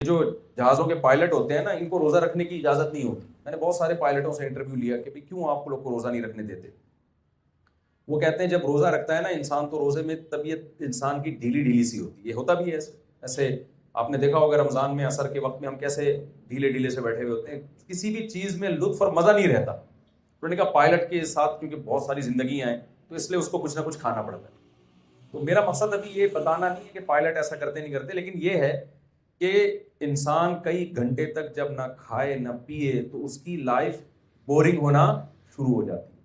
جو جہازوں کے پائلٹ ہوتے ہیں نا، ان کو روزہ رکھنے کی اجازت نہیں ہوتی. میں نے بہت سارے پائلٹوں سے انٹرویو لیا کہ بھئی کیوں آپ لوگ کو روزہ نہیں رکھنے دیتے. وہ کہتے ہیں جب روزہ رکھتا ہے نا انسان تو روزے میں طبیعت انسان کی ڈھیلی ڈھیلی سی ہوتی ہے. یہ ہوتا بھی ہے ایسے آپ نے دیکھا ہوگا رمضان میں عصر کے وقت میں ہم کیسے ڈھیلے ڈھیلے سے بیٹھے ہوئے ہوتے ہیں, کسی بھی چیز میں لطف اور مزہ نہیں رہتا. انہوں نے کہا پائلٹ کے ساتھ کیونکہ بہت ساری زندگیاں ہیں تو اس لیے اس کو کچھ نہ کچھ کھانا پڑتا ہے. تو میرا مقصد ابھی یہ بتانا نہیں ہے کہ پائلٹ ایسا کرتے نہیں کرتے, لیکن یہ ہے کہ انسان کئی گھنٹے تک جب نہ کھائے نہ پیے تو اس کی لائف بورنگ ہونا شروع ہو جاتی ہے.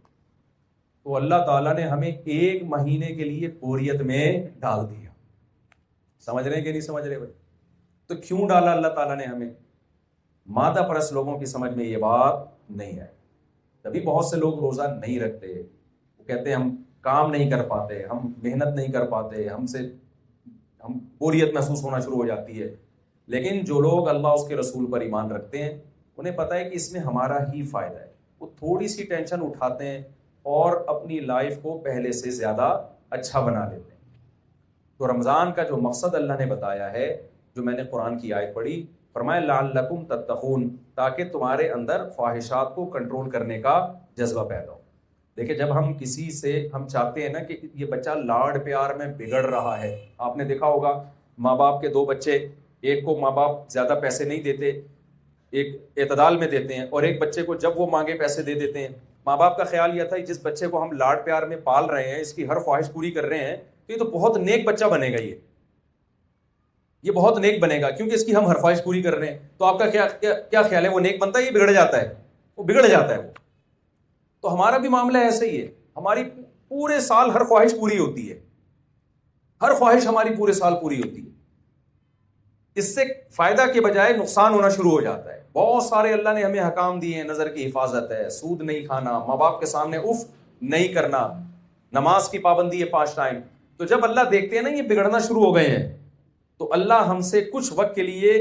تو اللہ تعالیٰ نے ہمیں 1 مہینے کے لیے بوریت میں ڈال دیا. سمجھ رہے ہیں کہ نہیں سمجھ رہے بھائی؟ تو کیوں ڈالا اللہ تعالیٰ نے ہمیں؟ مادہ پرست لوگوں کی سمجھ میں یہ بات نہیں آئی. تبھی بہت سے لوگ روزہ نہیں رکھتے. وہ کہتے ہیں ہم کام نہیں کر پاتے, ہم محنت نہیں کر پاتے, ہم بوریت محسوس ہونا شروع ہو جاتی ہے. لیکن جو لوگ اللہ اس کے رسول پر ایمان رکھتے ہیں انہیں پتہ ہے کہ اس میں ہمارا ہی فائدہ ہے. وہ تھوڑی سی ٹینشن اٹھاتے ہیں اور اپنی لائف کو پہلے سے زیادہ اچھا بنا لیتے ہیں. تو رمضان کا جو مقصد اللہ نے بتایا ہے, جو میں نے قرآن کی آیت پڑھی, فرمایا لعلکم تتقون, تاکہ تمہارے اندر فواہشات کو کنٹرول کرنے کا جذبہ پیدا ہو. دیکھیں جب ہم کسی سے ہم چاہتے ہیں نا کہ یہ بچہ لاڈ پیار میں بگڑ رہا ہے, آپ نے دیکھا ہوگا ماں باپ کے 2 بچے, ایک کو ماں باپ زیادہ پیسے نہیں دیتے, ایک اعتدال میں دیتے ہیں, اور ایک بچے کو جب وہ مانگے پیسے دے دیتے ہیں. ماں باپ کا خیال یہ تھا جس بچے کو ہم لاڈ پیار میں پال رہے ہیں, اس کی ہر خواہش پوری کر رہے ہیں, تو یہ تو بہت نیک بچہ بنے گا, یہ بہت نیک بنے گا کیونکہ اس کی ہم ہر خواہش پوری کر رہے ہیں. تو آپ کا کیا خیال ہے, وہ نیک بنتا ہے یہ بگڑ جاتا ہے؟ وہ بگڑ جاتا ہے. تو ہمارا بھی معاملہ ایسے ہی ہے, ہماری پورے سال ہر خواہش پوری ہوتی ہے, ہر خواہش ہماری پورے سال پوری ہوتی ہے. اس سے فائدہ کے بجائے نقصان ہونا شروع ہو جاتا ہے. بہت سارے اللہ نے ہمیں حکام دیے ہیں, نظر کی حفاظت ہے, سود نہیں کھانا, ماں باپ کے سامنے اف نہیں کرنا, نماز کی پابندی ہے 5 ٹائم. تو جب اللہ دیکھتے ہیں نا یہ بگڑنا شروع ہو گئے ہیں, تو اللہ ہم سے کچھ وقت کے لیے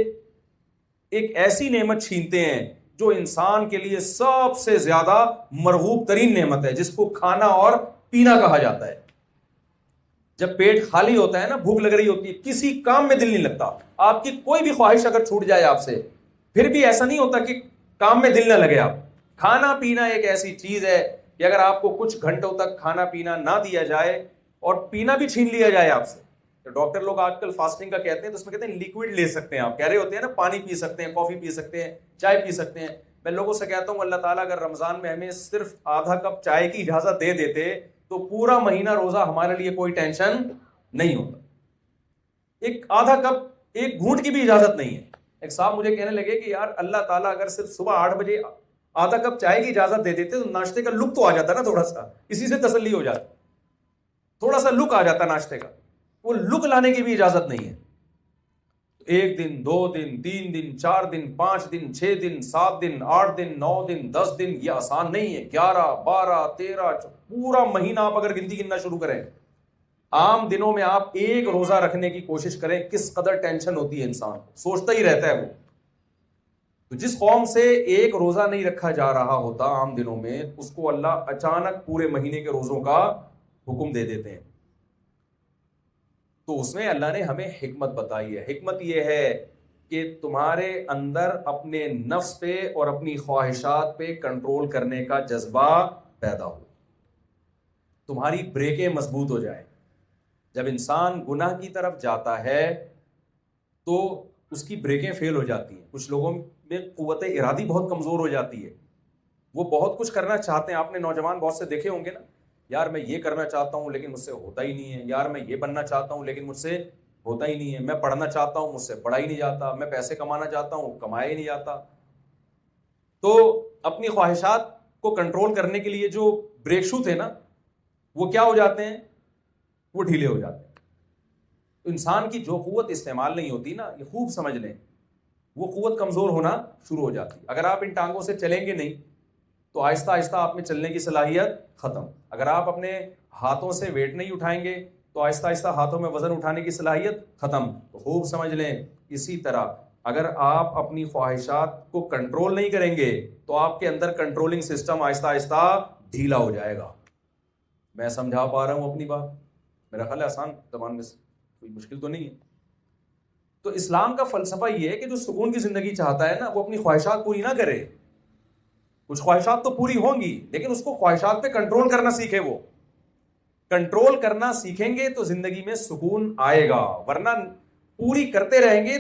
ایک ایسی نعمت چھینتے ہیں جو انسان کے لیے سب سے زیادہ مرغوب ترین نعمت ہے, جس کو کھانا اور پینا کہا جاتا ہے. جب پیٹ خالی ہوتا ہے نا, بھوک لگ رہی ہوتی ہے, کسی کام میں دل نہیں لگتا. آپ کی کوئی بھی خواہش اگر چھوٹ جائے آپ سے, پھر بھی ایسا نہیں ہوتا کہ کام میں دل نہ لگے. آپ کھانا پینا ایک ایسی چیز ہے کہ اگر آپ کو کچھ گھنٹوں تک کھانا پینا نہ دیا جائے اور پینا بھی چھین لیا جائے آپ سے, تو ڈاکٹر لوگ آج کل فاسٹنگ کا کہتے ہیں تو اس میں کہتے ہیں لیکوڈ لے سکتے ہیں. آپ کہہ رہے ہوتے ہیں نا پانی پی سکتے ہیں, کافی پی سکتے ہیں, چائے پی سکتے ہیں. میں لوگوں سے کہتا ہوں اللہ تعالیٰ اگر رمضان میں ہمیں صرف آدھا کپ چائے کی اجازت دے دیتے تو پورا مہینہ روزہ ہمارے لیے کوئی ٹینشن نہیں ہوتا. ایک آدھا کپ, ایک گھونٹ کی بھی اجازت نہیں ہے. ایک صاحب مجھے کہنے لگے کہ یار اللہ تعالیٰ اگر صرف صبح 8 بجے آدھا کپ چائے کی اجازت دے دیتے تو ناشتے کا لک تو آ جاتا نا, تھوڑا سا اسی سے تسلی ہو جاتی, تھوڑا سا لک آ جاتا ناشتے کا. وہ لک لانے کی بھی اجازت نہیں ہے. 1 دن 2 دن 3 دن 4 دن 5 دن 6 دن 7 دن 8 دن 9 دن 10 دن, یہ آسان نہیں ہے. 11 12 13 پورا مہینہ آپ اگر گنتی گننا شروع کریں, عام دنوں میں آپ ایک روزہ رکھنے کی کوشش کریں, کس قدر ٹینشن ہوتی ہے انسان, سوچتا ہی رہتا ہے وہ. تو جس قوم سے ایک روزہ نہیں رکھا جا رہا ہوتا عام دنوں میں, اس کو اللہ اچانک پورے مہینے کے روزوں کا حکم دے دیتے ہیں. تو اس میں اللہ نے ہمیں حکمت بتائی ہے. حکمت یہ ہے کہ تمہارے اندر اپنے نفس پہ اور اپنی خواہشات پہ کنٹرول کرنے کا جذبہ پیدا ہو, تمہاری بریکیں مضبوط ہو جائیں. جب انسان گناہ کی طرف جاتا ہے تو اس کی بریکیں فیل ہو جاتی ہیں. کچھ لوگوں میں قوت ارادی بہت کمزور ہو جاتی ہے, وہ بہت کچھ کرنا چاہتے ہیں. آپ نے نوجوان بہت سے دیکھے ہوں گے نا, یار میں یہ کرنا چاہتا ہوں لیکن مجھ سے ہوتا ہی نہیں ہے, یار میں یہ بننا چاہتا ہوں لیکن مجھ سے ہوتا ہی نہیں ہے, میں پڑھنا چاہتا ہوں مجھ سے پڑھا ہی نہیں جاتا, میں پیسے کمانا چاہتا ہوں کمایا ہی نہیں جاتا. تو اپنی خواہشات کو کنٹرول کرنے کے لیے جو بریک شو تھے نا, وہ کیا ہو جاتے ہیں, وہ ڈھیلے ہو جاتے ہیں. انسان کی جو قوت استعمال نہیں ہوتی نا, یہ خوب سمجھ لیں, وہ قوت کمزور ہونا شروع ہو جاتی. اگر آپ ان ٹانگوں سے چلیں گے نہیں تو آہستہ آہستہ آپ میں چلنے کی صلاحیت ختم. اگر آپ اپنے ہاتھوں سے ویٹ نہیں اٹھائیں گے تو آہستہ آہستہ ہاتھوں میں وزن اٹھانے کی صلاحیت ختم. تو خوب سمجھ لیں, اسی طرح اگر آپ اپنی خواہشات کو کنٹرول نہیں کریں گے تو آپ کے اندر کنٹرولنگ سسٹم آہستہ آہستہ ڈھیلا ہو جائے گا. میں سمجھا پا رہا ہوں اپنی بات؟ میرا خیال ہے آسان زبان میں کوئی مشکل تو نہیں ہے. تو اسلام کا فلسفہ یہ ہے کہ جو سکون کی زندگی چاہتا ہے نا وہ اپنی خواہشات پوری نہ کرے. کچھ خواہشات تو پوری ہوں گی لیکن اس کو خواہشات پہ کنٹرول کرنا سیکھے. وہ کنٹرول کرنا سیکھیں گے تو زندگی میں سکون آئے گا, ورنہ پوری کرتے رہیں گے